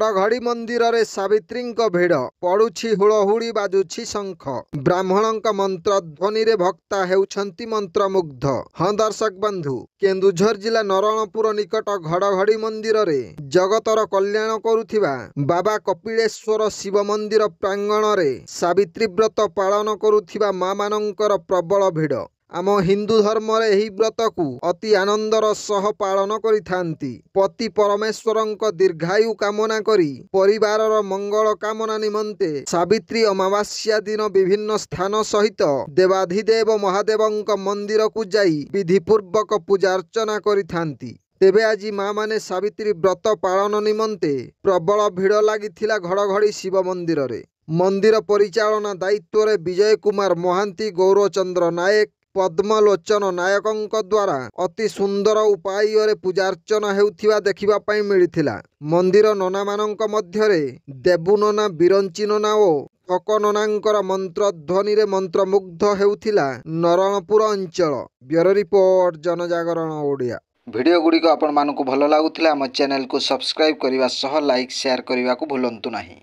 घड़घड़ी मंदिर रे सावित्री भिड़ पड़ुछि हुड़हुड़ी बाजुछि शंख ब्राह्मण मंत्र ध्वनि रे भक्ता हेउछंती मंत्रमुग्ध। हाँ दर्शक बंधु, केन्दुझर जिला नरणपुर निकट घड़घड़ी मंदिर रे जगतर कल्याण करुथिबा बाबा कपिलेश्वर शिव मंदिर प्रांगण रे सावित्री व्रत पालन करुथिबा मां मानकर प्रबल भिड़। आम हिंदू धर्म रे एही व्रत को अति आनंदर सह पालन करिथांती। पति परमेश्वरंक दीर्घायु कामना करी परिवारर मंगल कामना निमंते सावित्री अमावास्या दिन विभिन्न स्थान सहित देवाधिदेव महादेवंक मंदिर को जाई विधिपूर्वक पूजा अर्चना करिथांती। तेबे आज माँ माने सावित्री व्रत पालन निमंते प्रबल भिड़ लागिथिला घड़घड़ी शिव मंदिर रे। मंदिर परिचालना दायित्व रे विजय कुमार महांती, गौरचंद्र नायक, पद्मलोचन नायकों द्वारा अति सुंदर उपाय पूजार्चना हेउथिबा देखिबा पई मिलिथिला। मंदिर नना मानक मध्यरे देबु नना, बिरंची नना और ठक ननांकर मंत्र ध्वनि रे मंत्रमुग्ध हेउथिला नरणपुर अंचल। ब्यूरो रिपोर्ट, जनजागरण ओडिया। वीडियो गुड़िक आपण मानकु भल लागुथिला आम चैनल को सब्सक्राइब करने सह लाइक शेयर करने को भूलंतु नहीं।